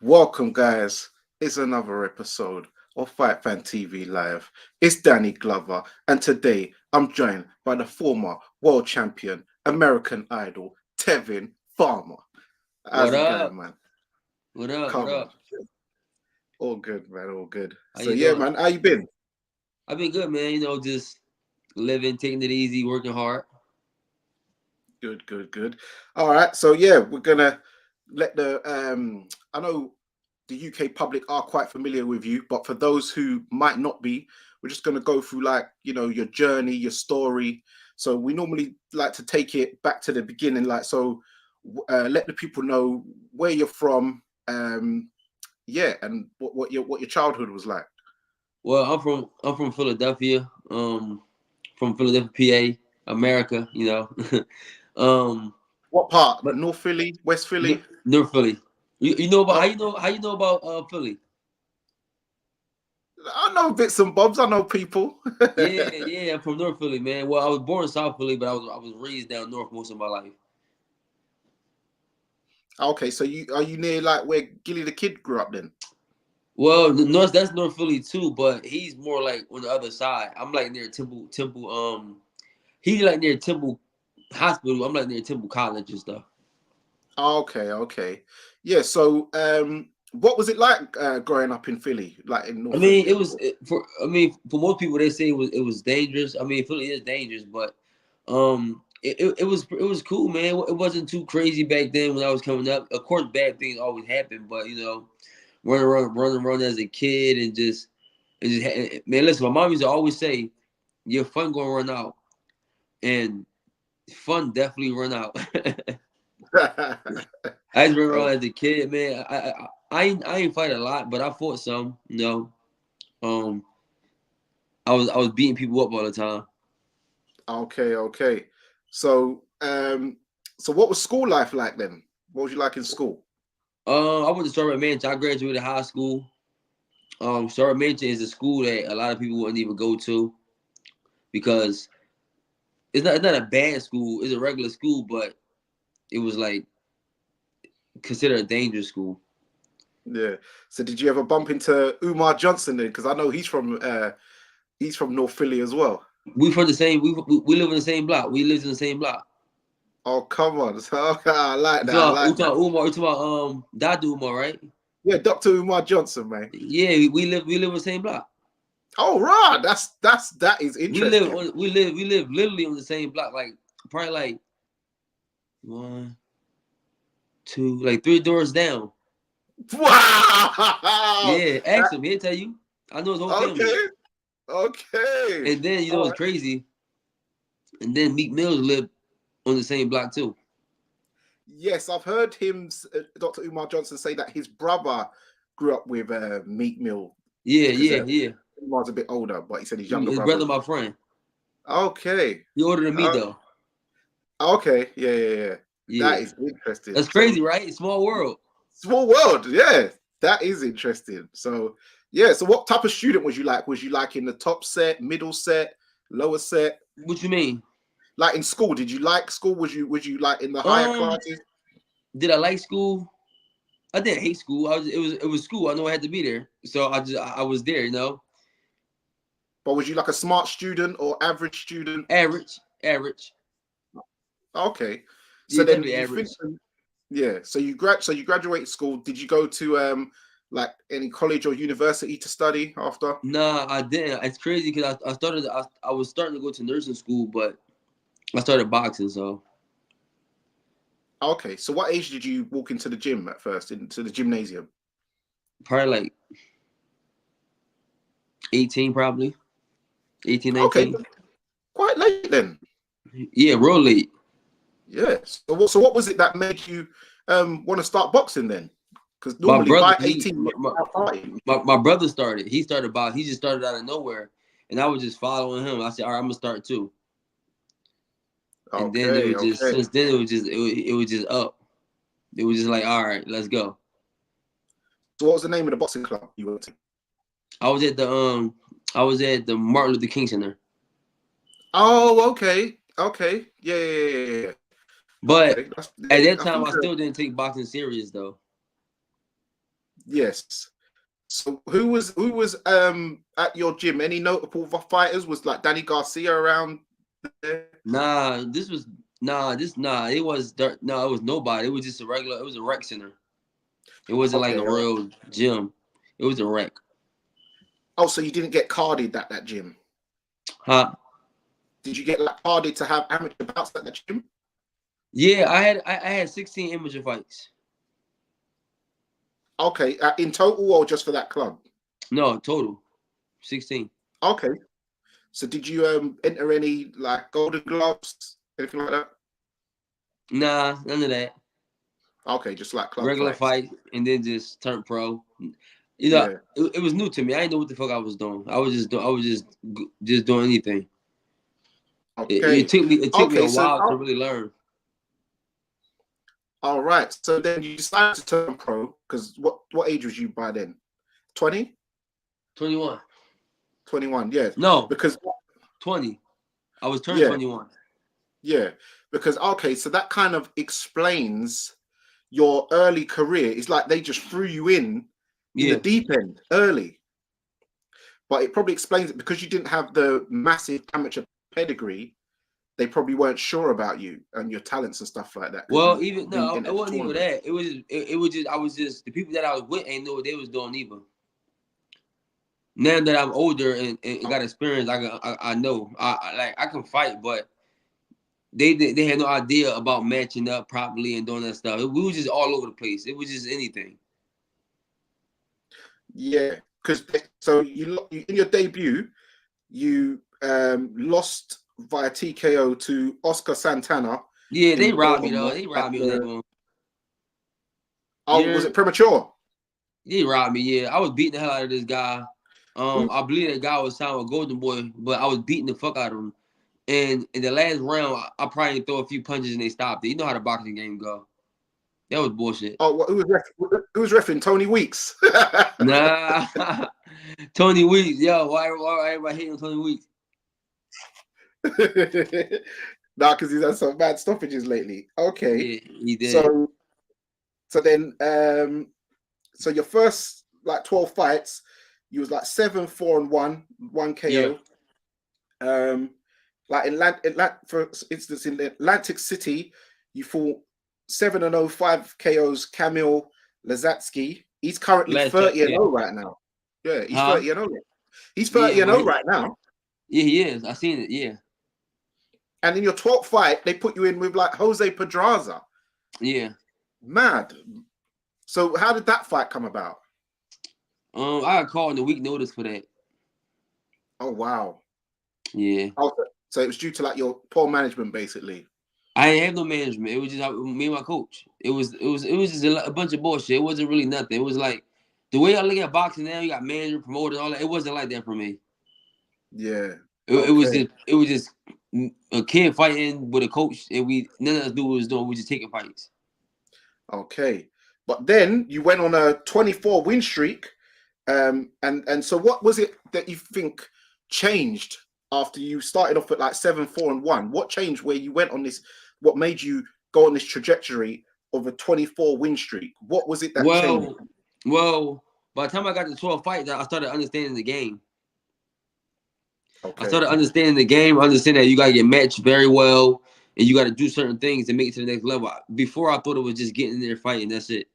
Welcome, guys. It's another episode of Fight Fan TV Live. It's Danny Glover, and today I'm joined by the former world champion, American Idol, Tevin Farmer. What How's it going, up? man? What up? What Come on. up? All good, man. All good. How So, you yeah, doing? man, how you been? I've been good, man. Just living, taking it easy, working hard. Good, good, good. All right. So, yeah, we're going to let I know the UK public are quite familiar with you, but for those who might not be, we're just going to go through your journey, your story. So we normally like to take it back to the beginning, let the people know where you're from, yeah, and what your childhood was like. Well, I'm from Philadelphia. From Philadelphia, PA, America. um, What part? but North Philly, West Philly? North Philly. You know about Oh, how you know about Philly? I know bits and bobs. I know people. Yeah, yeah. I'm from North Philly, man. Well, I was born in South Philly, but I was raised down north most of my life. Okay, so you near like where Gilly the Kid grew up then? Well, the North that's North Philly too, but he's more like on the other side. I'm like near Temple. He's like near Temple Hospital. I'm like near Temple College and stuff. Okay, okay. Yeah, so what was it like growing up in Philly, like in I North mean, Philly? it was for. I mean, for most people, they say it was dangerous. I mean, Philly is dangerous, but it was cool, man. It wasn't too crazy back then when I was coming up. Of course, bad things always happen, but running around as a kid man. Listen, my mom used to always say, "Your fun gonna run out," and fun definitely run out. I just remember Oh, as a kid, man. I ain't fight a lot, but I fought some. Um, I was beating people up all the time. okay, okay. So so what was school life like then? What was you like in school? I went to Strawberry Mansion. I graduated high school. Strawberry Mansion is a school that a lot of people wouldn't even go to because it's not a bad school. It's a regular school, but it was like considered a dangerous school. Yeah. So did you ever bump into Umar Johnson then? Because I know he's from North Philly as well. We from the same. We live in the same block. We lived in the same block. Oh, come on. So, okay, I like You that. I talking about, like you that. talking about Umar? You talking about Dadu Umar, right? Yeah, Dr. Umar Johnson, man. Yeah, we live in the same block. Oh, right. That is We live interesting. on we live literally on the same block, like probably like one, two, like three doors down. Wow. Yeah, ask him. He'll tell you. I know his whole family. Okay. Okay. And then All it's right. crazy. And then Meek Mills lived on the same block too. Yes, I've heard Dr. Umar Johnson, say that his brother grew up with Meat Mill Yeah, because yeah, yeah. Umar's a bit older, but he said his younger His brother, brother. my friend. Okay. He older than me Uh, though. okay. Yeah, yeah, yeah. That Yeah, is interesting. that's So crazy, right? Small world. small world. Yeah, that is interesting. So yeah. So what type of student was you like? Was you like in the top set, middle set, lower set? What you mean? Like in school, did you like school? Was you like in the higher Um, classes? did I like school? I didn't hate school. It was school. I know I had to be there, so I was there. But was you like a smart student or average student? Average, average. Okay. So Yeah, then definitely you think, average. yeah. So you graduated school. Did you go to like any college or university to study after? Nah, I didn't. It's crazy because I was starting to go to nursing school, but I started boxing, so Okay. So what age did you walk into the gym at first, into the gymnasium? probably like 18, probably 18, Okay, 19. quite late then. Yeah, real late. Yeah. So what was it that made you want to start boxing then? Because My normally brother, by 18 my, you're my, out partying. my brother started. He started boxing. He just started out of nowhere, and I was just following him. I said, "All right, I'm gonna start too." And then it Okay, was just okay. since then it was just up. It was just like, all right, let's go. So what was the name of the boxing club you went to? I was at the Martin Luther King Center, Oh, okay. Okay. Yeah, yeah, yeah, yeah, yeah. Okay. but That's, at yeah, that I time think I still didn't take boxing serious though. Yes. So who was at your gym? Any notable fighters? Was like Danny Garcia around there? Nah, this was it was no, it was nobody. It was just a regular. It was a rec center. It wasn't like Okay. a real gym. It was a rec. Oh, so you didn't get carded at that gym? Huh? Did you get like carded to have amateur bouts at the gym? Yeah, I had 16 amateur fights. Okay, in total or just for that club? No, total 16. Okay. So did you enter any like Golden Gloves, anything like that? Nah, none of that. Okay, just like club Regular fights. fight and then just turn pro. You know, Yeah. it was new to me. I didn't know what the fuck I was doing. I was just doing anything. It Okay. took me a Okay. So while to really learn. all right. So then you decided to turn pro because what age was you by then? 20? 21. 21, yeah. No, Because 20. I was turned yeah, 21. yeah. Because okay, so that kind of explains your early career. It's like they just threw you in the Yeah. deep end early. But it probably explains it because you didn't have the massive amateur pedigree. They probably weren't sure about you and your talents and stuff like that because Well, you even didn't no, enter it the wasn't even tournament. that. It was just I was just the people that I was with ain't know what they was doing either. Now that I'm older and got experience, I know I can fight, but they had no idea about matching up properly and doing that stuff. We was just all over the place. It was just anything. Yeah, because so you in your debut you lost via TKO to Oscar Santana Yeah, in they the robbed me though. Baltimore They at robbed me on that the. one. Oh, was Yeah, it premature? they robbed me. Yeah, I was beating the hell out of this guy. Who? I believe that guy was signed with Golden Boy, but I was beating the fuck out of him. And in the last round, I probably throw a few punches and they stopped it. You know how the boxing game go. That was bullshit. Oh, who was reffing? Tony Weeks. Nah, Tony Weeks, yo, why everybody hating on Tony Weeks? Nah, because he's had some bad stoppages lately. Okay, Yeah, he did. so then so your first like 12 fights, you was like 7-4-1, one Yeah, KO. Like for instance, in Atlantic City, you fought 7-0, 5 KOs. Kamil Lazatsky. He's currently last check. 30 and Yeah, 0 right now. Yeah, he's huh? 30 and 0. He's Yeah, 30 and well, 0 right now. yeah, he is. I seen it. Yeah, And in your 12th fight, they put you in with like Jose Pedraza. yeah. Mad. So how did that fight come about? I got called in a week notice for that. Oh wow. Yeah, Oh, so it was due to like your poor management, basically. I didn't have no management. It was just me and my coach. It was just a bunch of bullshit. It wasn't really nothing. It was like the way I look at boxing now. You got manager, promoter, all that. It wasn't like that for me. Yeah. It Okay. was just a kid fighting with a coach, and we none of us knew what we was doing. We just taking fights. Okay. But then you went on a 24 win streak. And so what was it that you think changed after you started off at like 7-4-1? What changed where you went on this? What made you go on this trajectory of a 24 win streak? What was it that changed? Well, well, by the time I got to 12 fights, I started understanding the game. I Okay. started understanding the game, understanding that you gotta get matched very well, and you gotta do certain things to make it to the next level. Before I thought it was just getting in there fighting. That's it.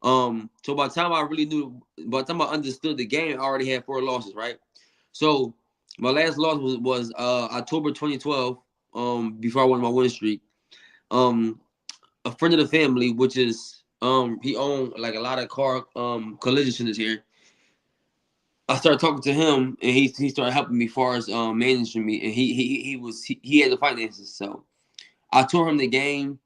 So by the time I really knew, by the time I understood the game, I already had 4 losses, right? So my last loss was October 2012. Before I went on my win streak. Um, a friend of the family, which is he owned like a lot of car collision centers here. I started talking to him, and he started helping me as far as managing me, and he had the finances. So I taught him the game.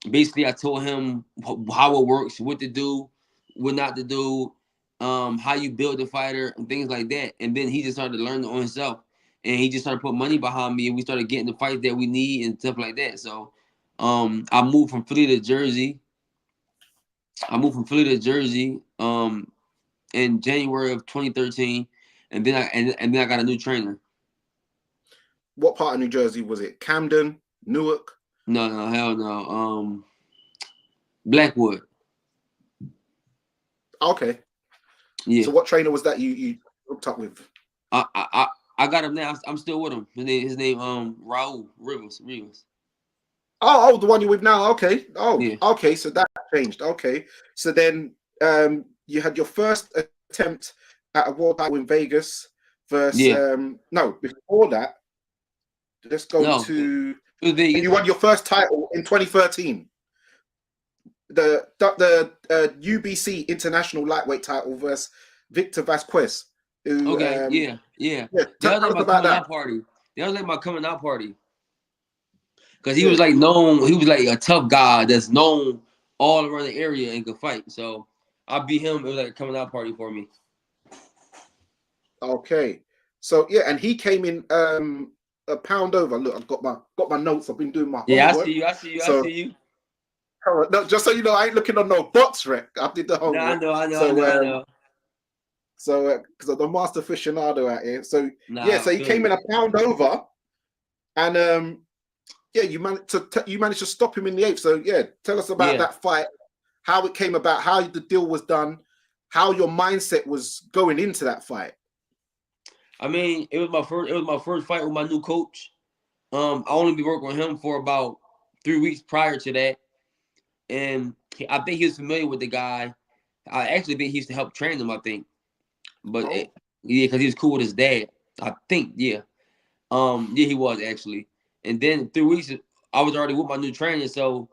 Basically, I told him how it works, what to do, what not to do, how you build a fighter, and things like that. And then he just started learning on himself, and he just started putting money behind me, and we started getting the fights that we need and stuff like that. So, I moved from Philly to Jersey. In January of 2013, and then I got a new trainer. What part of New Jersey was it? Camden, Newark? No, hell no. Blackwood. Okay. Yeah. So what trainer was that you hooked up with? I got him now. I'm still with him. His name Raul Rivas. The one you're with now. Okay. Oh, Yeah. okay. So that changed. Okay. So then you had your first attempt at a world title in Vegas versus Yeah. no, before that, let's go No, to it was you Vegas. won your first title in 2013. The UBC International Lightweight title versus Victor Vasquez. Who Okay. Yeah. yeah, That was tell like us my about coming that. out party. That was like my coming out party. Because he was Yeah. like known, he was like a tough guy that's known all around the area and could fight. So I beat him. It was like a coming out party for me. Okay. So yeah, and he came in a pound over. Look, I've got my notes. I've been doing my Yeah, I homework. see you. I see you. I So see you. no, just so you know, I ain't looking on no box rec. I did the Nah, I homework. know, I know, I So know, I know. because I'm the master aficionado out here. So yeah, Nah, I so he feel came in you. a pound over, and yeah, you managed to stop him in the eighth. So yeah, tell us about Yeah. that fight, how it came about, how the deal was done, how your mindset was going into that fight. I mean, it was my first fight with my new coach. I only been working with him for about 3 weeks prior to that, and I think he was familiar with the guy. I actually think he used to help train him. I think, but Oh, yeah, because he was cool with his dad. I think, yeah. Yeah, he was actually. And then 3 weeks, I was already with my new trainer. So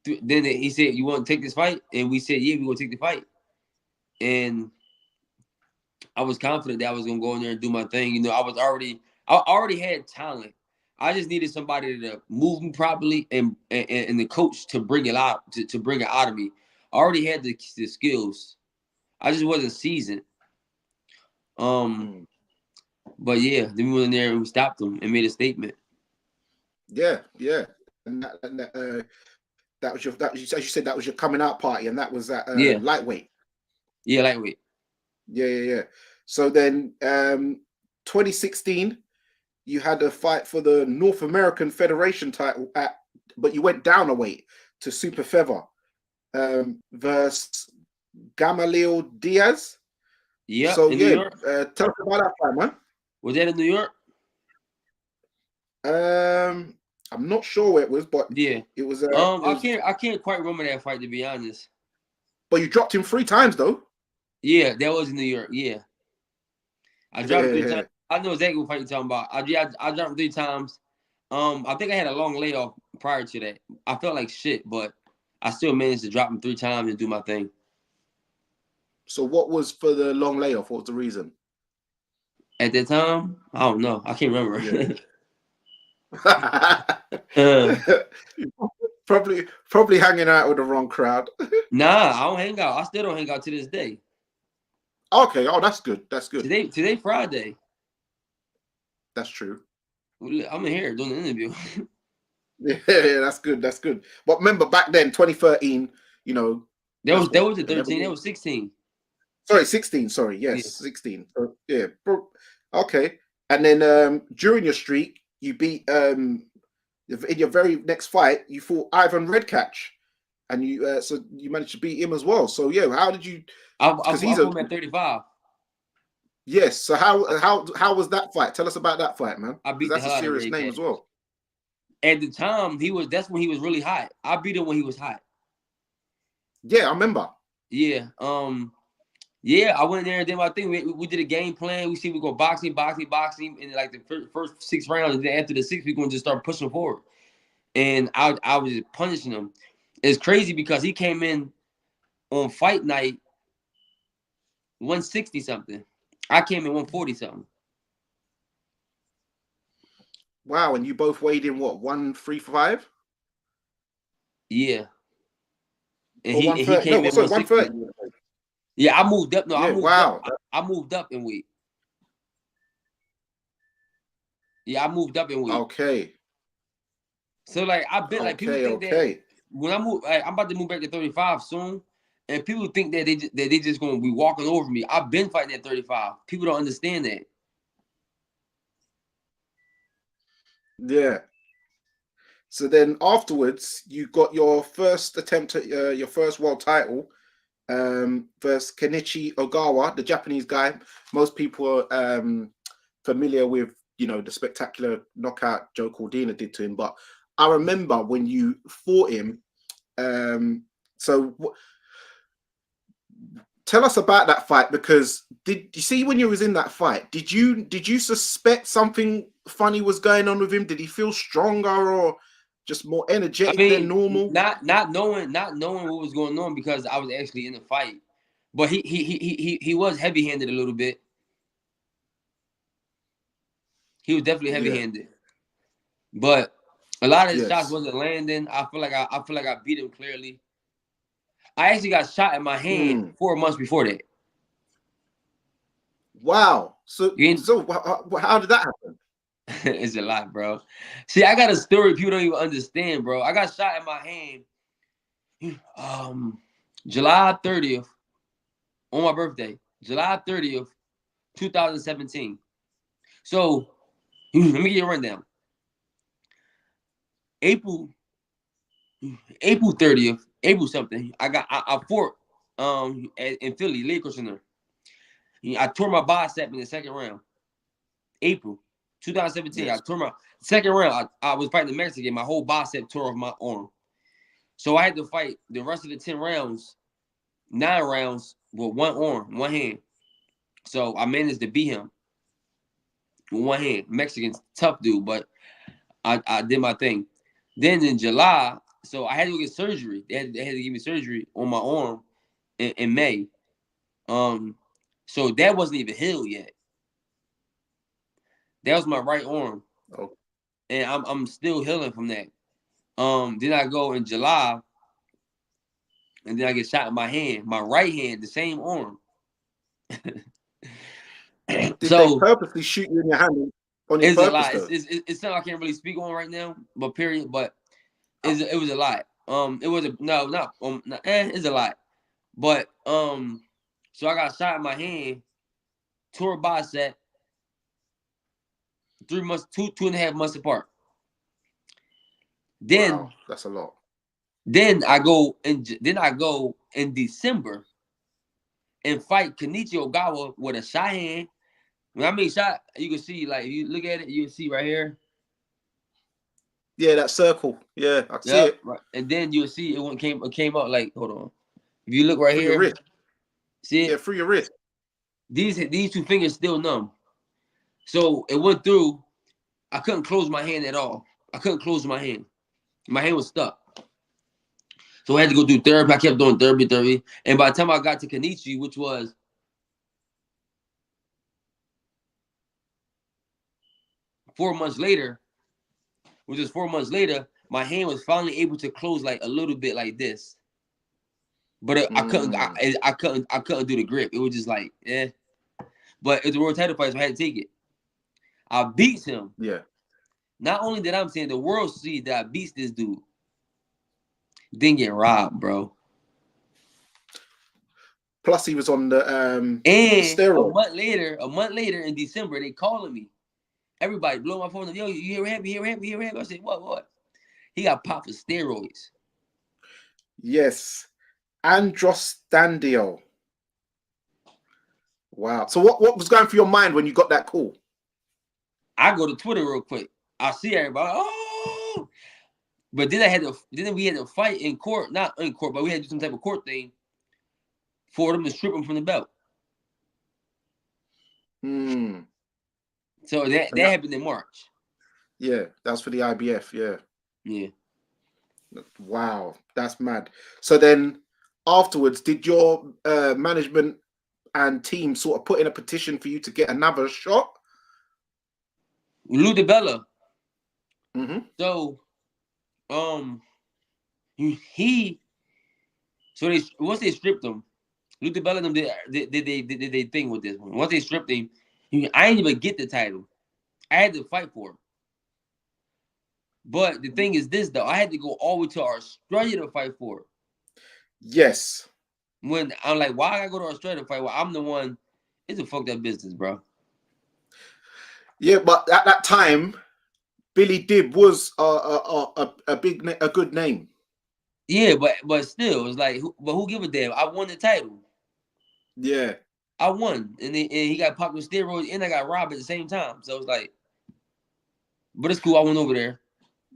then he said, "You want to take this fight?" And we said, "Yeah, we want to take the fight." And I was confident that I was gonna go in there and do my thing. I already had talent. I just needed somebody to move me properly and the coach to bring it out to bring it out of me. I already had the skills. I just wasn't seasoned. Um, mm. but yeah, then we went in there and we stopped them and made a statement. Yeah, yeah. And that was as you said, that was your coming out party, and that was that Yeah, lightweight. yeah, lightweight. Yeah. So then, 2016, you had a fight for the North American Federation title but you went down a weight to super feather versus Gamaliel Diaz. Yep, So in New yeah, York. tell us about that fight, man. Was that in New York? I'm not sure where it was, but Yeah. it was. I can't quite remember that fight to be honest. But you dropped him 3 times though. Yeah, that was in New York. Yeah, I dropped him three Yeah. times. I know exactly what fight you're talking about. I dropped him 3 times. I think I had a long layoff prior to that. I felt like shit, but I still managed to drop him 3 times and do my thing. So what was for the long layoff? What was the reason? At that time, I don't know. I can't Yeah. remember. uh, probably hanging out with the wrong crowd. nah, I don't hang out. I still don't hang out to this day. Okay. Oh, that's good. That's good. Today Friday. That's true. I'm in here doing the interview. Yeah, that's good. That's good. But remember back then, 2013, you know, That that's was that what was the 13. That was 16. sorry, 16. Sorry, Yeah. yes, 16. So, yeah. Okay. And then during your streak, you beat in your very next fight, you fought Ivan Redcatch. And you managed to beat him as well. So yeah, how did you I because he's fought a him at 35. yes. So how was that fight? Tell us about that fight, man. I Because beat the that's a hell out of serious Red name Cat. as well. At the time, that's when he was really hot. I beat him when he was hot. Yeah, I remember. Yeah. Yeah, I went there and did my thing. We did a game plan. We go boxing, and like the first 6 rounds. And then after the sixth, we're gonna just start pushing forward. And I was just punishing him. It's crazy because he came in on fight night 160 something. I came in 140 something. Wow, and you both weighed in what 135 Yeah, and or he 130? No, came in sorry, 160. 130. Yeah, I moved up. No, I Yeah, moved up. wow. I moved up in weight. Yeah, I moved up in weight. Okay, So like I've been like people think that okay. when I move, like, I'm about to move back to 35 soon, and people think that they just gonna be walking over me. I've been fighting at 35. People don't understand that. Yeah. So then afterwards, you got your first attempt at your first world title versus Kenichi Ogawa, the Japanese guy. Most people are familiar with, the spectacular knockout Joe Cordina did to him. But I remember when you fought him. So tell us about that fight, because did you see when you was in that fight? Did you suspect something funny was going on with him? Did he feel stronger or just more energetic than normal? Not knowing what was going on, because I was actually in the fight. But he was heavy handed a little bit. He was definitely heavy handed. But a lot of his shots wasn't landing. I feel like I beat him clearly. I actually got shot in my hand 4 months before that. Wow. So how did that happen? It's a lot, bro. See, I got a story people don't even understand, bro. I got shot in my hand July 30th on my birthday. July 30th, 2017. So let me get you a rundown. April 30th, April something. I fought in Philly, Lakers Center. I tore my bicep in the second round. April 2017. I tore my second round. I was fighting the Mexican. My whole bicep tore off my arm. So I had to fight the rest of the 10 rounds, 9 rounds with one arm, one hand. So I managed to beat him with one hand. Mexican's tough dude, but I did my thing. Then in July, so I had to go get surgery. They had to give me surgery on my arm in May. So that wasn't even healed yet. That was my right arm. Oh. And I'm still healing from that. Then I go in July, and then I get shot in my hand, my right hand, the same arm. Did they purposely shoot you in your hand on your purpose, though? It's something I can't really speak on right now, but period. But it was a lot. It was it's a lot. But so I got shot in my hand, tore a bicep, 3 months, 2.5 months apart. Then wow, that's a lot. Then I go in December and fight Kenichi Ogawa with a shot hand. When I mean shot, you can see, like, if you look at it, you can see right here. Yeah, that circle. Yeah, I see it. Right. And then you'll see it came out like, hold on. If you look right through here, your wrist. see it? Yeah, through your wrist. These 2 fingers still numb. So it went through. I couldn't close my hand at all. I couldn't close my hand. My hand was stuck. So I had to go through therapy. I kept doing therapy. And by the time I got to Kenichi, which was 4 months later, my hand was finally able to close like a little bit like this. But I couldn't do the grip. It was just like, eh. But it's a world title fight, so I had to take it. I beat him. Yeah. Not only did I'm saying the world see that I beat this dude, didn't get robbed, bro. Plus, he was on the steroid. A month later in December, they calling me. Everybody blow my phone. Yo, you hear him? You hear him? I said, what? He got popped for steroids. Yes. Andros Dandio. Wow. So what was going through your mind when you got that call? I go to Twitter real quick. I see everybody. Oh, but then we had to fight in court, not in court, but we had to do some type of court thing for them to strip him from the belt. So that happened in March. Yeah, that's for the IBF. Yeah. Yeah. Wow, that's mad. So then afterwards, did your management and team sort of put in a petition for you to get another shot? Lou DiBella. So, once they stripped him, Lou DiBella them did they thing with this one. Once they stripped him, I didn't even get the title. I had to fight for it. But the thing is this, though, I had to go all the way to Australia to fight for it. Yes. When I'm like, why I go to Australia to fight? Well, I'm the one. It's a fucked up business, bro. Yeah, but at that time, Billy Dib was a good name. Yeah, but still, it's like, but who give a damn? I won the title. Yeah. I won, and he got popped with steroids, and I got robbed at the same time. So it's like, but it's cool. I went over there.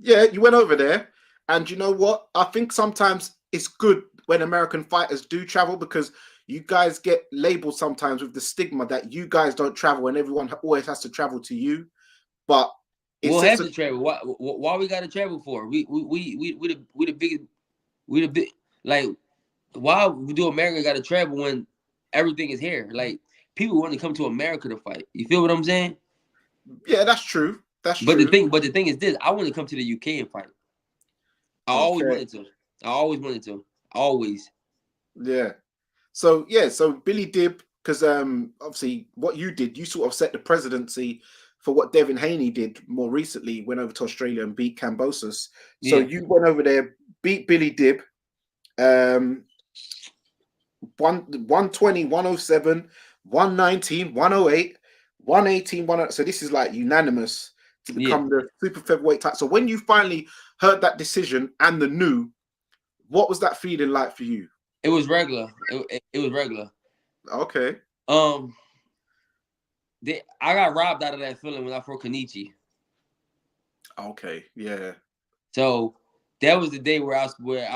Yeah, you went over there, and you know what? I think sometimes it's good when American fighters do travel because you guys get labeled sometimes with the stigma that you guys don't travel and everyone always has to travel to you. But We it don't sets have a to travel. Why we got to travel for? We the biggest. We the big like. Why do America got to travel when everything is here? Like people want to come to America to fight. You feel what I'm saying? yeah, that's true. That's But the true. thing, but the thing is this: I want to come to the UK and fight. I always Okay. wanted to. I always wanted to. Always. Yeah. So yeah, so Billy Dibb, because obviously what you did, you sort of set the presidency for what Devin Haney did more recently, went over to Australia and beat Cambosos. So Yeah. you went over there, beat Billy Dibb, um, 120, 107, 119, 108, 118, 108. So this is like unanimous to Yeah. become the super featherweight title. So when you finally heard that decision and the new, what was that feeling like for you? It was regular. It was regular. Okay. Um, I got robbed out of that feeling when I fought Kenichi. Okay. Yeah. So that was the day where I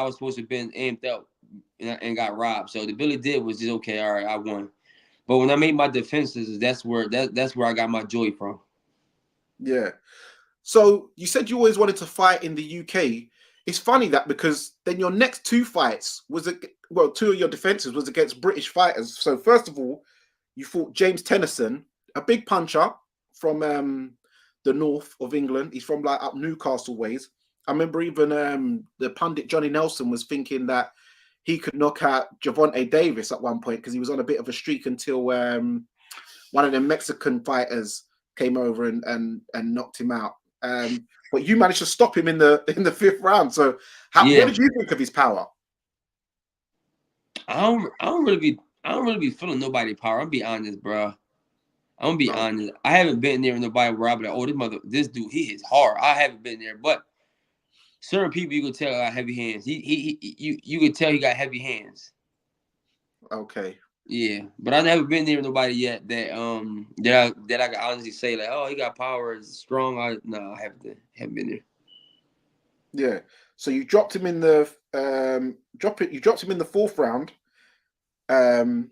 was supposed to have been amped up and got robbed. So the Billy did was just okay. All right, I won. But when I made my defenses, that's where I got my joy from. Yeah. So you said you always wanted to fight in the UK. It's funny that because then your next two fights well, two of your defenses was against British fighters. So first of all, you fought James Tennyson, a big puncher from the north of England. He's from like up Newcastle ways. I remember even the pundit Johnny Nelson was thinking that he could knock out Javante Davis at one point because he was on a bit of a streak until one of the Mexican fighters came over and knocked him out. But you managed to stop him in the fifth round. So, what Yeah, did you think of his power? I don't really be feeling nobody power. I'm be honest, bro. I'm gonna be No, honest. I haven't been there with nobody where I'm like, oh, this dude, he is hard. I haven't been there, but certain people you can tell got heavy hands. You can tell he got heavy hands. okay, Yeah, but I never been there with nobody yet that I can honestly say like, oh, he got power, is strong. No, I haven't been there. yeah. So you dropped him in the You dropped him in the fourth round, um,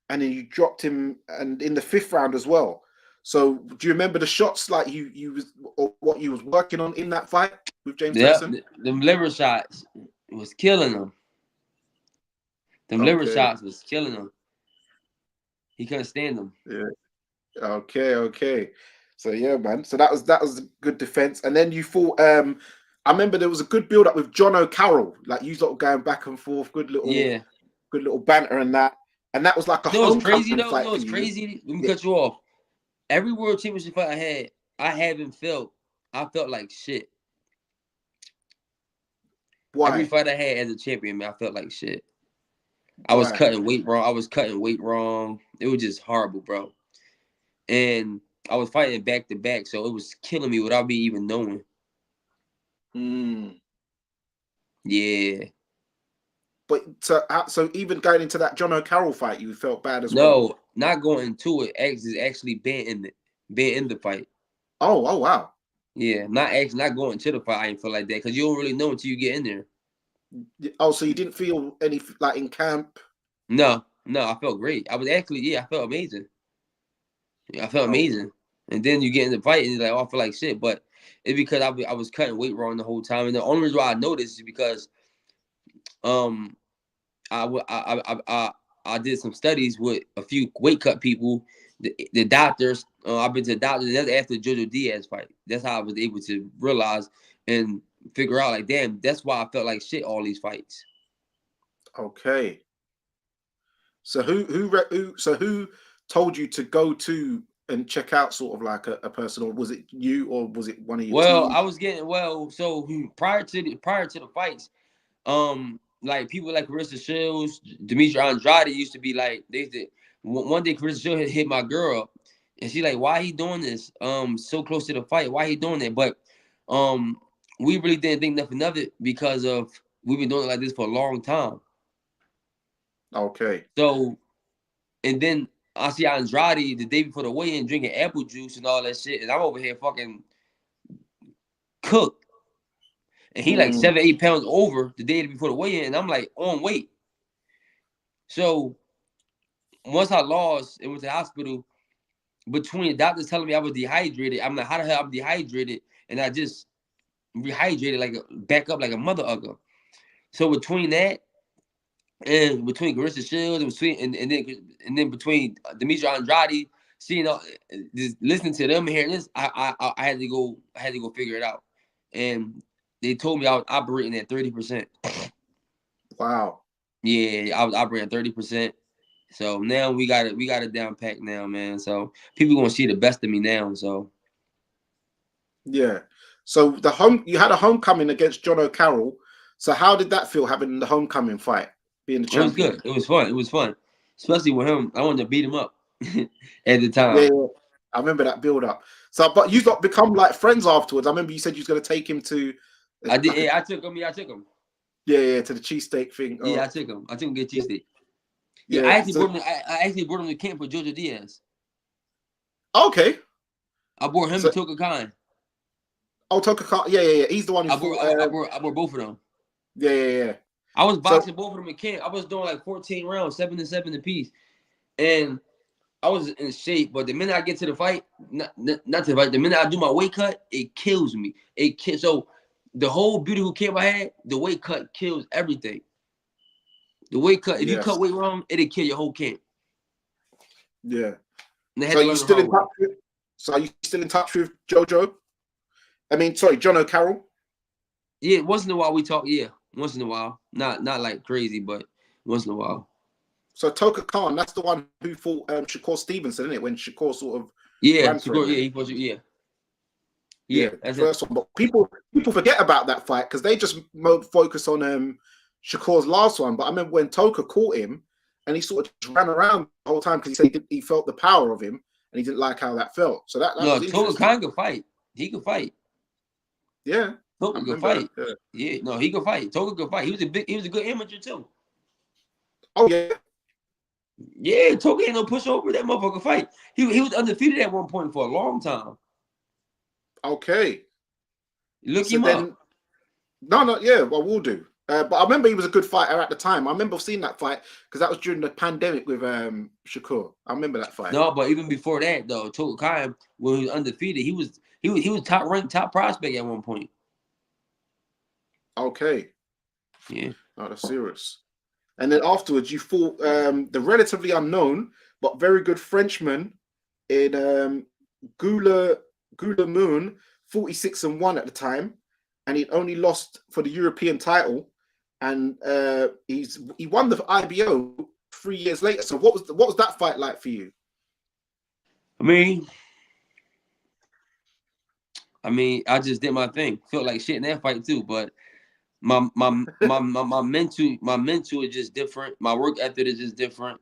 and then you dropped him and in the fifth round as well. So do you remember the shots like you was or what you was working on in that fight with James Yep, Tennyson? them liver shots was killing him. Them liver Okay, shots was killing him. He couldn't stand them. yeah. Okay, okay. So yeah, man. So that was a good defense. And then you fought I remember there was a good build up with John O'Carroll. Like you lot going back and forth, Yeah. good little banter and that. And that was like a You know what's crazy homecoming though? You fight know for what's you. crazy? Let me Yeah. cut you off. Every world championship fight I haven't felt. I felt like shit. Every Why? fight I had as a champion, man, I felt like shit. I was Why? cutting weight wrong. I was cutting weight wrong. It was just horrible, bro. And I was fighting back to back, so it was killing me without me even knowing. Mm. Yeah. But so even going into that John O'Carroll fight, you felt bad as well. No, not going into it. Is actually being in the fight. Oh, oh wow. Yeah, not going to the fight. I ain't feel like that because you don't really know until you get in there. Oh, so you didn't feel any like in camp? No, no, I felt great. I felt amazing. I felt Oh, amazing. And then you get in the fight and you're like, oh, I feel like shit. But it's because I was cutting weight wrong the whole time. And the only reason why I noticed is because um I did some studies with a few weight cut people, the doctors. I've been to the doctors. That's after the Jojo Diaz fight. That's how I was able to realize and figure out like, damn, that's why I felt like shit all these fights. okay. So who told you to go to and check out sort of like a person, or was it you, or was it one of your Well, team? I was getting so prior to the fights, like people like Carissa Shields, Demetri Andrade used to be like they did. One day Carissa Shields hit my girl, and she like, why he doing this? So close to the fight, why he doing that? But um, we really didn't think nothing of it because of we've been doing it like this for a long time. Okay. So, and then I see Andrade the day before the weigh-in drinking apple juice and all that shit, and I'm over here fucking cooked. And he like 7, 8 pounds over the day before the weigh-in, and I'm like on weight. So once I lost and went to the hospital, between the doctors telling me I was dehydrated, I'm like, how the hell I'm dehydrated? And I just rehydrated like back up like a mother ugger. So between that and between Carissa Shields and then between Demetri Andrade, seeing just listening to them and hearing this, I had to go figure it out. And they told me I was operating at 30%. Wow. Yeah, I was operating at 30%. So now we got it down packed now, man. So people gonna see the best of me now. So Yeah. So you had a homecoming against John O'Carroll. So how did that feel having the homecoming fight, being the it was champion? good. It was fun. It was fun, especially with him. I wanted to beat him up at the Yeah, time. yeah. I remember that build up. So, but you got become like friends afterwards. I remember you said you was going to take him to I did. like a Yeah, I took him. Yeah, I took him. yeah, to the cheesesteak thing. Yeah, Oh, I took him. I took him to get yeah, cheesesteak. Yeah, yeah. So I actually brought him to camp for Jojo Diaz. okay. I brought him So and Toka Khan. Toka, yeah, yeah, yeah. He's the one who fought. I brought both of them. Yeah, yeah, yeah. I was So boxing both of them in camp. I was doing like 14 rounds, 7-7 apiece, and I was in shape. But the minute I get to the fight, not to the fight, the minute I do my weight cut, it kills me. So the whole beautiful camp I had, the weight cut kills everything. The weight cut, if you cut yes, weight wrong, it'll kill your whole camp. yeah. And I had So to you learn the still hard in way. touch with? So are you still in touch with Jojo? I mean, sorry, John O'Carroll. Yeah, once in a while we talk. Yeah, once in a while, not like crazy, but once in a while. So Toka Khan, that's the one who fought Shakur Stevenson, isn't it? When Shakur sort of Yeah, ran for a Shakur, yeah, minute. he was. Yeah, Yeah, yeah, the that's him. first one. But people forget about that fight because they just focus on Shakur's last one. But I remember when Toka caught him and he sort of just ran around the whole time because he said he felt the power of him and he didn't like how that felt. So that No, was Toga interesting. Khan could fight. He could fight. Yeah, I Toga could remember that. fight. Yeah. Yeah, no, he could fight. Toga could fight. He was a good amateur too. Oh yeah. Yeah, Toga ain't no pushover. That motherfucker fight. He was undefeated at one point for a long time. Okay. Look So him up. then, no, yeah, well, we'll do. But I remember he was a good fighter at the time. I remember seeing that fight because that was during the pandemic with Shakur. I remember that fight. No, but even before that though, Toga Khan, when he was undefeated, he was top ranked, top prospect at one point. Okay. Yeah. Oh, that's serious. And then afterwards, you fought the relatively unknown but very good Frenchman in Gula Moon, 46-1 at the time, and he'd only lost for the European title, and he won the IBO 3 years later. So what was that fight like for you? I mean, I just did my thing. Felt like shit in that fight too, but my mental is just different. My work ethic is just different.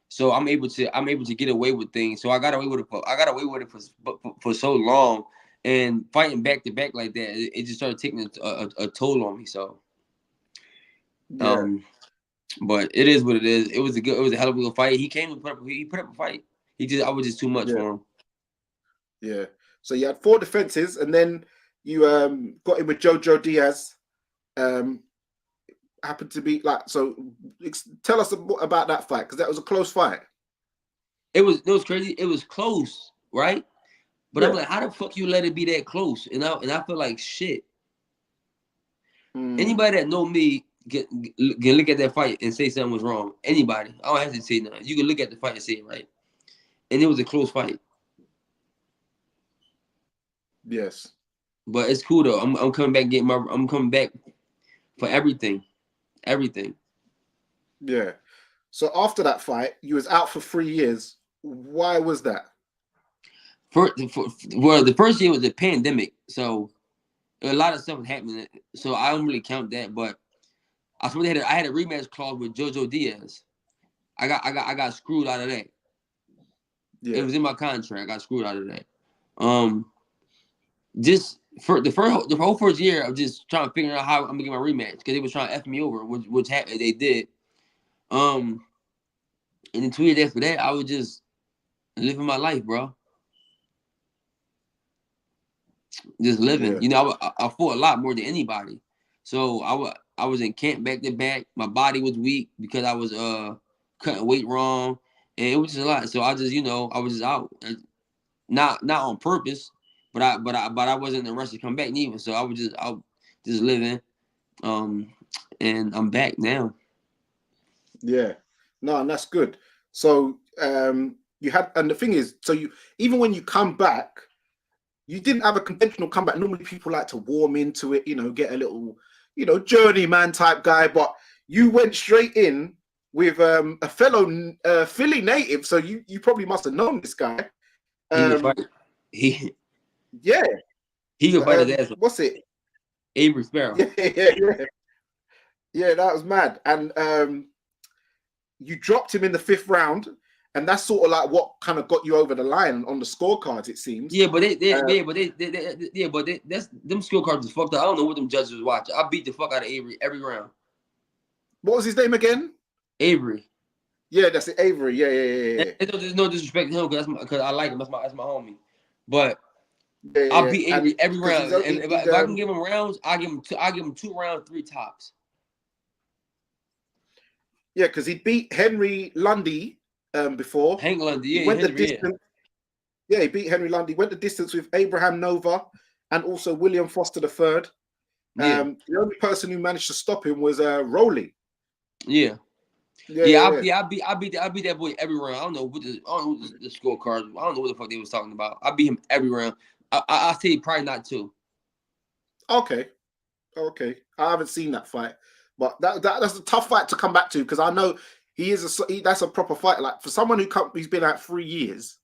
So I'm able to get away with things. So I got away with it. For so long, and fighting back to back like that, it just started taking a toll on me. So Yeah, but it is what it is. It was a hell of a good fight. He came and put up a fight. I was just too much yeah, for him. yeah. So you had 4 defenses, and then you got in with Jojo Diaz. Happened to be like so. Tell us about that fight because that was a close fight. It was crazy. It was close, right? But I'm Yeah. like, how the fuck you let it be that close? And I feel like shit. Mm, Anybody that know me can look at that fight and say something was wrong. Anybody, I don't have to say nothing. You can look at the fight and say it right. And it was a close fight. yes. But it's cool though. I'm coming back I'm coming back for everything. Everything. Yeah. So after that fight, you was out for 3 years. Why was that? Well, the first year was the pandemic, so a lot of stuff was happening. So I don't really count that. But I swear I had a rematch clause with Jojo Diaz. I got screwed out of that. It Yeah. was in my contract. I got screwed out of that. Um, just for the whole first year of just trying to figure out how I'm gonna get my rematch because they was trying to f me over, which happened. They did. Um, and then 2 years after that, I was just living my life, bro. Just living. Yeah, You know, I fought a lot more than anybody. So I was in camp back to back. My body was weak because I was cutting weight wrong, and it was just a lot. So I just I was just out, not on purpose, but I wasn't in a rush to come back neither. So I was just out, just living. Um, and I'm back now. yeah. No, and that's good. So you had, and the thing is, so you, even when you come back, you didn't have a conventional comeback. Normally people like to warm into it, get a little, journeyman type guy, but you went straight in with a fellow Philly native, so you probably must have known this guy. He could fight. Um, He yeah, he could fight his ass off. what's it? Avery Sparrow. Yeah, that was mad. And you dropped him in the fifth round, and that's sort of like what kind of got you over the line on the scorecards, it seems. Yeah, but that's them scorecards is fucked up. I don't know what them judges was watching. I beat the fuck out of Avery every round. What was his name again? Avery. Yeah, that's it, Avery. Yeah. There's no disrespect to him because I like him. That's my homie. But I Yeah. beat And Avery every because round. If I can give him rounds, I give him 2 rounds, 3 tops. yeah, because he beat Henry Lundy before. Hank Lundy, He yeah, went the Henry, yeah. distance. Yeah, he beat Henry Lundy. Went the distance with Abraham Nova and also William Foster the third. Yeah. The only person who managed to stop him was Rowley. Yeah. Yeah. I beat that boy every round. I don't know what the scorecards. I don't know what the fuck they was talking about. I beat him every round. I say probably not 2. Okay. I haven't seen that fight, but that's a tough fight to come back to because I know that's a proper fight. Like for someone who's been out 3 years,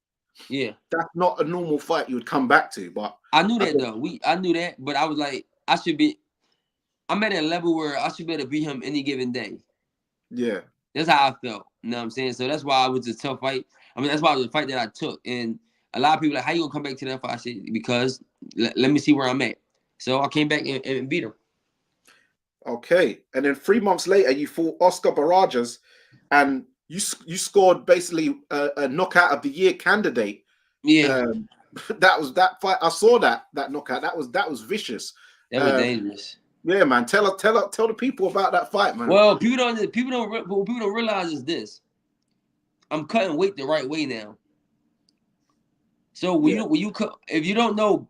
Yeah. that's not a normal fight you would come back to. But I knew that though. I knew that, but I was like, I'm at a level where I should be able to beat him any given day. yeah. That's how I felt. You know what I'm saying? So that's why it was a tough fight. I mean, that's why it was a fight that I took. And a lot of people like, how you gonna come back to that fight? I said, because let me see where I'm at. So I came back and beat him. Okay, and then 3 months later, you fought Oscar Barajas, and you scored basically a knockout of the year candidate. Yeah, Um, that was that fight. I saw that knockout. That was vicious. that was dangerous. Yeah, man. Tell the people about that fight, man. Well, what people don't realize is this. I'm cutting weight the right way now. So when you cut, if you don't know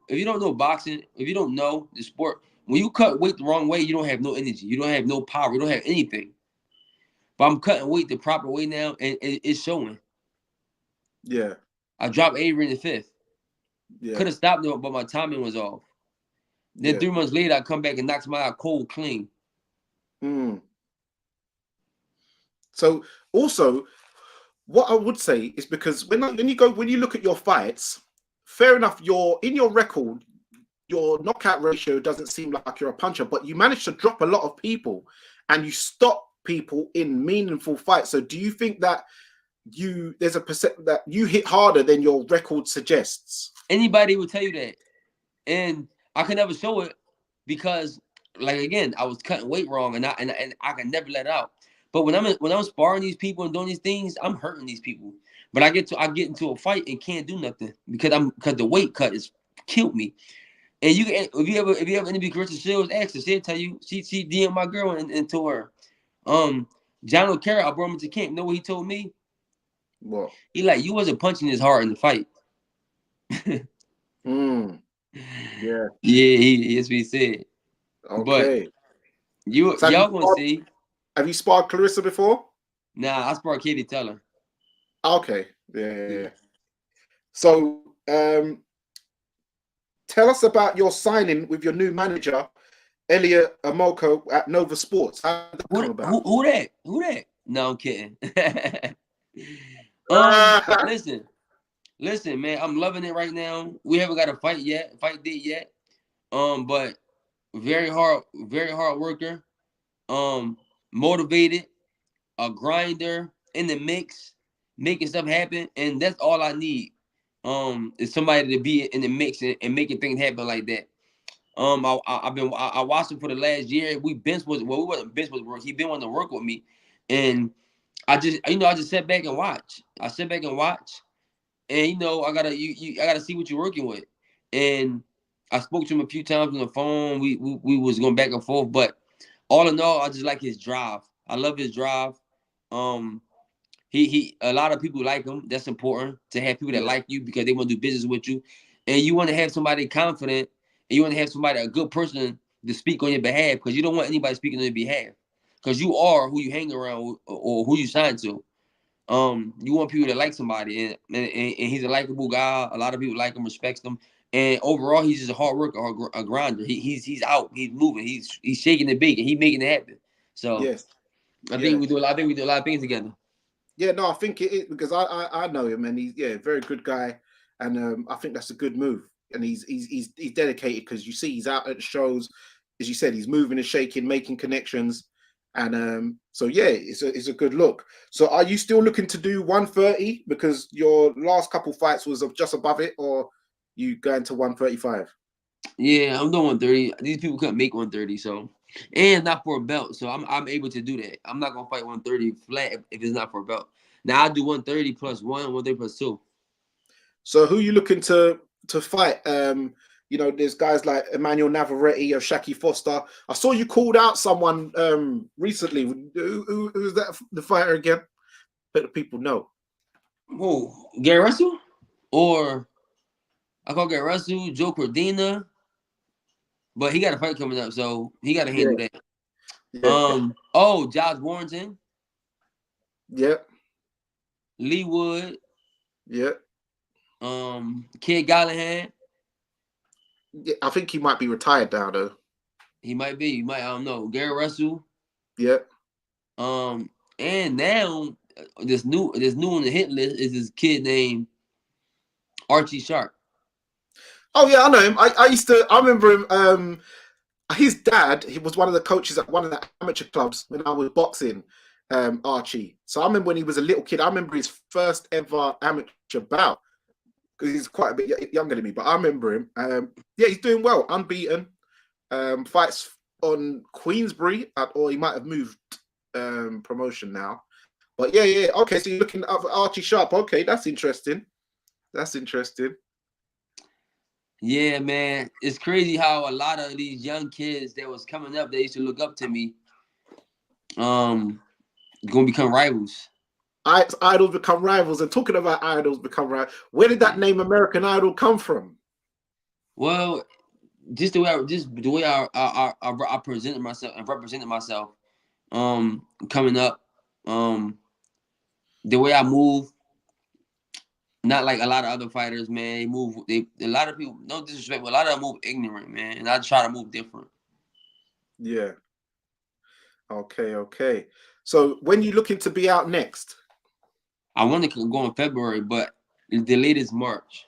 boxing, if you don't know the sport, when you cut weight the wrong way, you don't have no energy, you don't have no power, you don't have anything. But I'm cutting weight the proper way now, and it's showing. Yeah. I dropped Avery in the 5th. Yeah. Could have stopped it, but my timing was off. Then 3 months later, I come back and knocks my out cold clean. So also, what I would say is because when you look at your fights, fair enough, in your record, your knockout ratio doesn't seem like you're a puncher, but you managed to drop a lot of people and you stop people in meaningful fights. So do you think that there's a percent that you hit harder than your record suggests? Anybody would tell you that. And I could never show it because, like, again, I was cutting weight wrong and I can never let it out. But when I'm sparring these people and doing these things, I'm hurting these people. But I get into a fight and can't do nothing because the weight cut has killed me. And if you ever interview Carissa Shields, ask her, she'll tell you she DM my girl and told her. John O'Carroll, I brought him to camp. You know what he told me? What? He like, you wasn't punching his hard in the fight. Yeah. Yeah, that's what he said. Okay. But y'all gonna see. Have you sparred Clarissa before? Nah, I sparred Katie Teller. Okay. Yeah. So tell us about your signing with your new manager, Elliot Amoko at Nova Sports. How did that come about? Who that? No, I'm kidding. Listen, man, I'm loving it right now. We haven't got a fight date yet. But very hard worker. Motivated, a grinder in the mix, making stuff happen, and that's all I need. Is somebody to be in the mix and making things happen like that. I watched him for the last year. We wasn't bench was work. He been wanting to work with me, and I just sat back and watch. I sit back and watch, and I gotta see what you're working with. And I spoke to him a few times on the phone. We was going back and forth, but all in all, I just like his drive. I love his drive. Um, he a lot of people like him. That's important to have people that Yeah. like you because they want to do business with you, and you want to have somebody confident, and you want to have somebody a good person to speak on your behalf because you don't want anybody speaking on your behalf because you are who you hang around or who you sign to. You want people to like somebody, and he's a likable guy. A lot of people like him, respects him, and overall, he's just a hard worker, a grinder. He's out, he's moving, he's shaking the bacon, he's making it happen. So Yes. Yeah. I think we do a lot of things together. Yeah, no, I think it is because I know him and he's very good guy, and I think that's a good move. And he's dedicated because you see he's out at the shows, as you said, he's moving and shaking, making connections, and so yeah, it's a good look. So are you still looking to do 130 because your last couple fights was just above it, or you going to 135? Yeah, I'm doing 130. These people couldn't make 130, so and not for a belt. So I'm able to do that. I'm not gonna fight 130 flat if it's not for a belt. Now I do 130 plus one, 130 plus two. So who you looking to fight? There's guys like Emmanuel Navarrete or Shaki Foster. I saw you called out someone recently. Who's that? The fighter again? Let the people know. Oh, Gary Russell? Or I call Gary Russell, Joe Cordina, but he got a fight coming up, so he got to handle Yeah, that. yeah, Josh Warrington, yeah, Lee Wood, yeah. Kid Gallahan. Yeah, I think he might be retired now, though. He might be. He might. I don't know. Gary Russell. Yeah. And now this new on the hit list is this kid named Archie Sharp. Oh yeah, I know him. I remember him. His dad, he was one of the coaches at one of the amateur clubs when I was boxing, Archie. So I remember when he was a little kid. I remember his first ever amateur bout because he's quite a bit younger than me. But I remember him. Yeah, he's doing well, unbeaten. Fights on Queensbury, or he might have moved promotion now. But yeah, yeah. Okay, so you're looking at Archie Sharp. Okay, that's interesting. That's interesting. Yeah, man. It's crazy how a lot of these young kids that was coming up, they used to look up to me. Gonna become rivals. Idols become rivals, and talking about idols become rivals. Where did that name American Idol come from? Well, just the way I presented myself and represented myself. Coming up, the way I move, not like a lot of other fighters, man. They move. A lot of people, no disrespect, but a lot of them move ignorant, man. And I try to move different. Yeah. Okay. Okay. So when you looking to be out next? I want to go in February, but the latest March.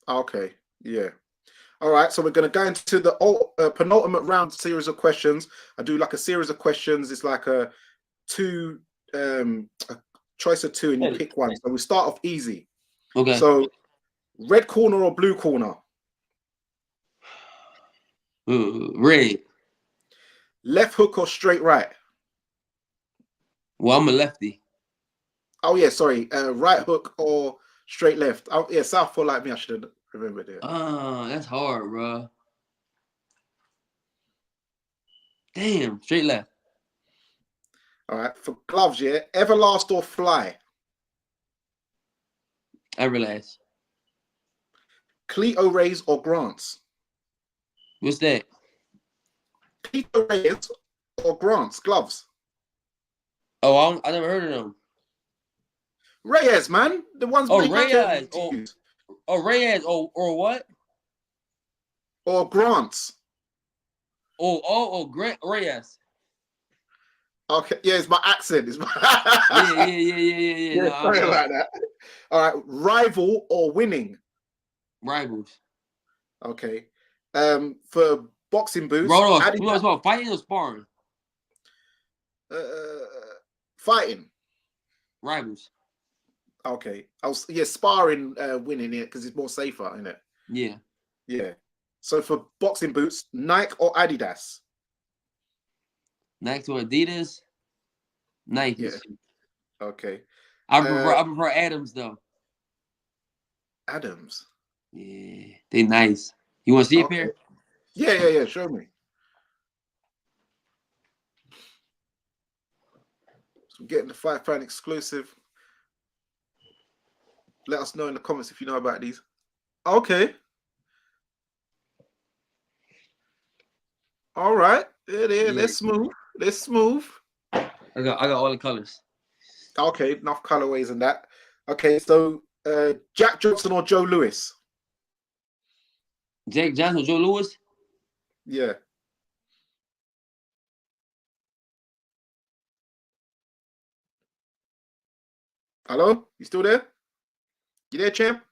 Okay. Yeah. All right. So we're going to go into the penultimate round series of questions. I do like a series of questions. It's like a choice of two, and you pick one. So we start off easy. Okay. So red corner or blue corner? Red. Left hook or straight right? Well, I'm a lefty. Oh yeah, sorry. Right hook or straight left? Oh yeah, southpaw like me. I should have remembered it. That's hard, bro. Damn, straight left. All right. For gloves, yeah. Everlast or Fly? Everlast. Cleto Rays or Grants? What's that? Cleto Rays or Grants? Gloves. Oh, I never heard of them. Reyes, man. The ones Oh, Mayweather Reyes. used. Reyes. Or what? Or Grants. Grant Reyes. Okay, yeah, it's my accent. It's my Yeah. yeah, No, sorry about that. All right, rival or winning? Rivals. Okay. For boxing boots, Bro, it's about fighting or sparring? fighting. Rivals. Okay. Yeah, sparring, winning it because it's more safer, isn't it? Yeah. Yeah. So for boxing boots, Nike or Adidas? Nike or Adidas? Nike. Yeah. Okay. I prefer Adams though. Adams. Yeah, they nice. You want to see a Okay. pair? Yeah. Show me. So I'm getting the £5 exclusive. Let us know in the comments if you know about these. Okay. All right. Yeah. Yeah. They're smooth. They're smooth. I got all the colors. Okay. Enough colorways and that. Okay. So Jack Johnson or Joe Louis? Jack Johnson, Joe Louis. Yeah. Hello? You still there? You there, champ?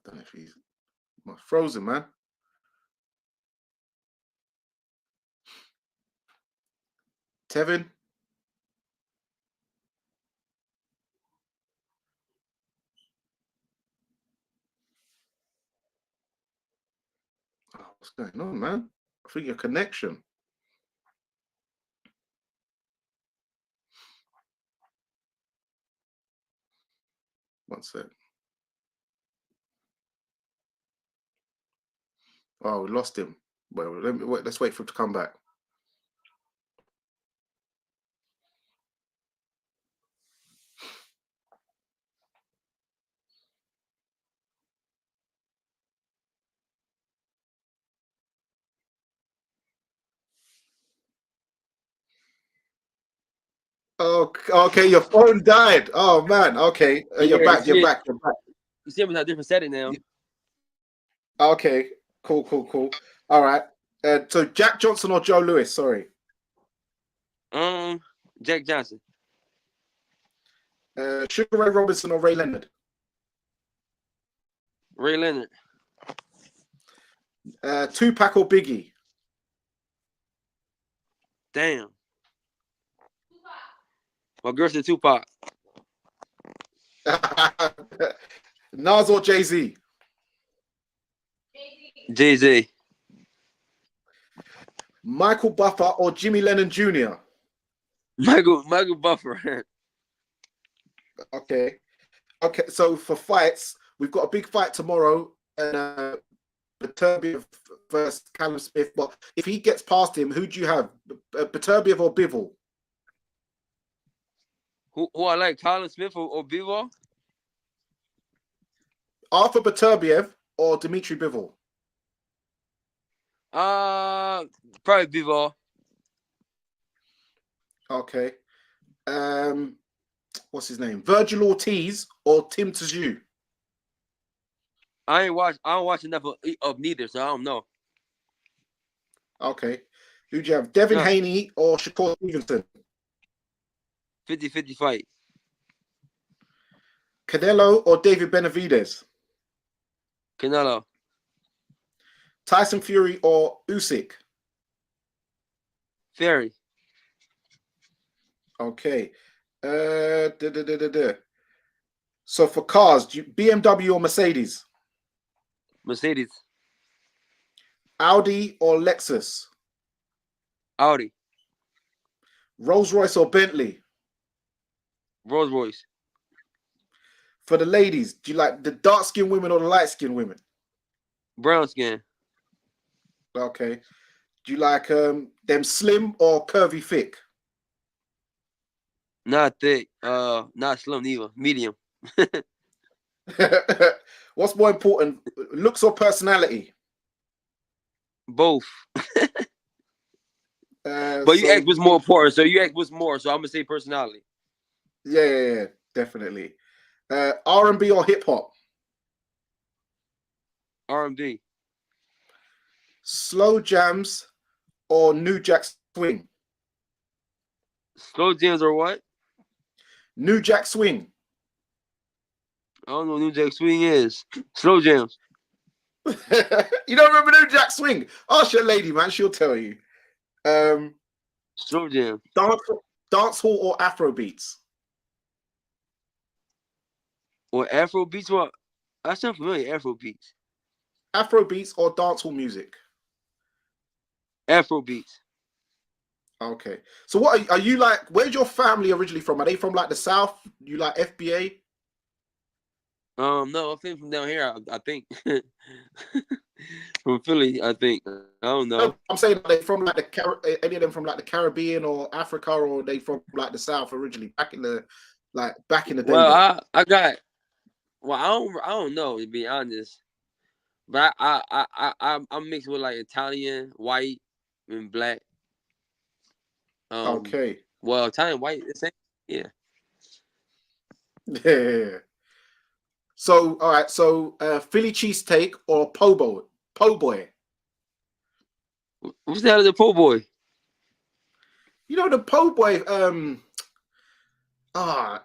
I don't know if he's frozen, man. Tevin? Oh, what's going on, man? I think your connection. One sec. Oh, we lost him. Well, let's wait for him to come back. Oh, okay. Your phone died. Oh man. Okay, you're Yeah, back. You're back. You're back. you see him in a different setting now. Okay. Cool. All right. So Jack Johnson or Joe Louis? Sorry. Jack Johnson, Sugar Ray Robinson or Ray Leonard? Ray Leonard, Tupac or Biggie? damn. My girl said Tupac, Nas or Jay Z? Jay Z, Michael Buffer or Jimmy Lennon Jr.? Michael Buffer. Okay. So for fights, we've got a big fight tomorrow, and Beterbiev versus Callum Smith. But if he gets past him, who do you have? Beterbiev or Bivol? Who I like, Colin Smith or Bivol? Arthur Beterbiev or Dmitry Bivol? Probably Bivol. Okay. What's his name? Virgil Ortiz or Tim Tszyu? I don't watch enough of neither, so I don't know. Okay. Who do you have? Devin Haney or Shakur Stevenson? 50-50 fight. Canelo or David Benavidez? Canelo. Tyson Fury or Usyk? Fury. Okay. So for cars, BMW or Mercedes? Mercedes. Audi or Lexus? Audi. Rolls Royce or Bentley? Rolls Royce. For the ladies, do you like the dark skinned women or the light skinned women? Brown skin. Okay. Do you like them slim or curvy thick? Not thick. Not slim either. Medium. What's more important, looks or personality? Both. But you asked what's more important, so you asked what's more, so I'm gonna say personality. Yeah, definitely. R&B or hip hop? R&B. Slow jams or New Jack Swing? Slow jams or what? New Jack Swing. I don't know what New Jack Swing is. Slow jams. You don't remember New Jack Swing? Ask your lady, man. She'll tell you. Slow jams. dancehall or Afro beats? Or Afro beats? Well, I sound familiar. Afro beats. Afro beats or dancehall music? Afro beats. Okay. So what are you like? Where's your family originally from? Are they from like the South? You like FBA? No, I'm from down here. I think from Philly. I think I don't No, know. I'm saying are they from like any of them from like the Caribbean or Africa, or are they from like the South originally back in the day Well, there? I got. Well, I don't know to be honest, but I'm mixed with like Italian, white, and black. Okay. Well, Italian, white, the same. Yeah. Yeah. So all right. So Philly cheesesteak or po' boy? Po' boy. What's the hell is a po' boy? You know the po' boy.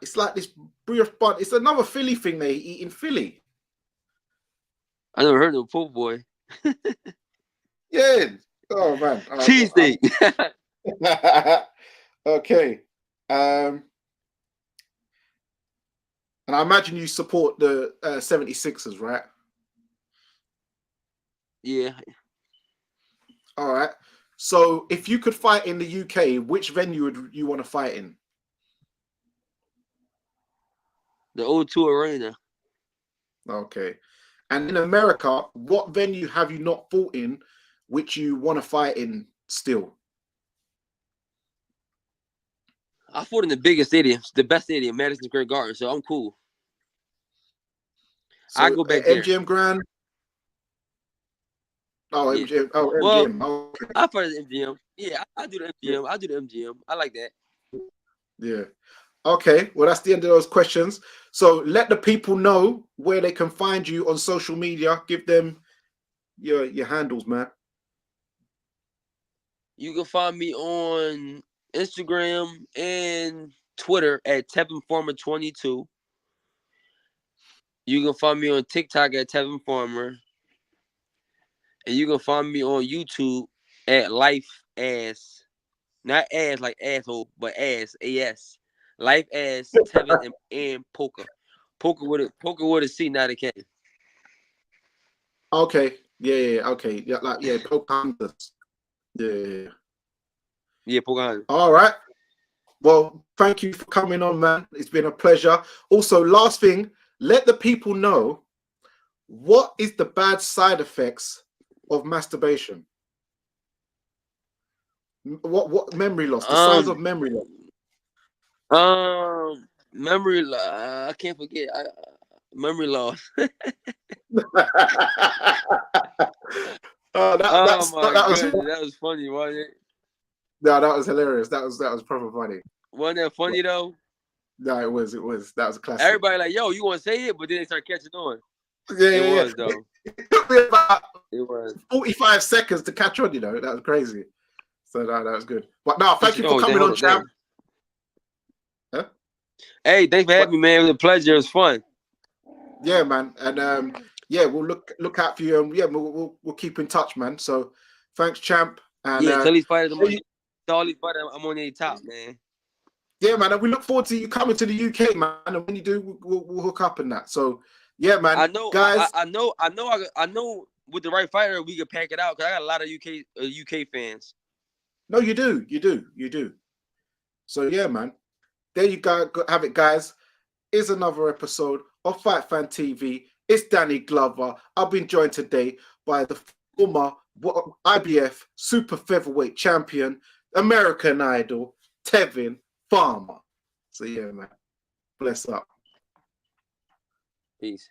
It's like this brioche bun. It's another Philly thing they eat in Philly. I never heard of a po' boy. Yeah. Oh man. Cheesesteak. Okay. And I imagine you support the 76ers, right? Yeah. All right. So if you could fight in the UK, which venue would you want to fight in? The O2 Arena. Okay. And in America, what venue have you not fought in, which you want to fight in still? I fought in the biggest stadium, the best stadium, Madison Square Garden. So I'm cool. I So go back there. MGM Grand. Oh, Yeah. MGM. Oh, Well, MGM. Okay. I fight at the MGM. Yeah, I do the Yeah. MGM. I do the MGM. I like that. Yeah. Okay. Well, that's the end of those questions. So let the people know where they can find you on social media. Give them your handles, man. You can find me on Instagram and Twitter at Tevin Farmer 22. You can find me on TikTok at Tevin Farmer. And you can find me on YouTube at Life As. Not as like asshole, but as AS. Life as Tevin and Poker. Poker with a C, not a K. Okay. Yeah. Okay. Yeah. Pocahontas. Yeah. Yeah, Poker. All right. Well, thank you for coming on, man. It's been a pleasure. Also, last thing, let the people know what is the bad side effects of masturbation. What memory loss? The signs of memory loss. Memory. I can't forget. Memory loss. Oh, Oh my that was goodness, that was funny, wasn't it? no, that was hilarious. That was proper funny. Wasn't that funny though? No, it was. That was a classic. Everybody like, yo, you want to say it, but then they start catching on. Yeah, It yeah, was though. It took me about It was 45 seconds to catch on. You know, that was crazy. So no, that was good. But no, thank you for coming hold on, up, champ. Huh? Hey, thanks for having me, man. It was a pleasure. It was fun. Yeah, man, and yeah, we'll look out for you, and yeah, we'll keep in touch, man. So, thanks, champ, and Yeah, tell these fighters, all these fighters, I'm on the top, man. Yeah, man, and we look forward to you coming to the UK, man. And when you do, we'll hook up in that. So, yeah, man, I know, guys. I know. With the right fighter, we could pack it out because I got a lot of UK fans. No, you do. So, yeah, man, there you go. Have it, guys. Is another episode of Fight Fan TV. It's Danny Glover. I've been joined today by the former IBF Super Featherweight Champion, American Idol, Tevin Farmer. So yeah, man. Bless up. Peace.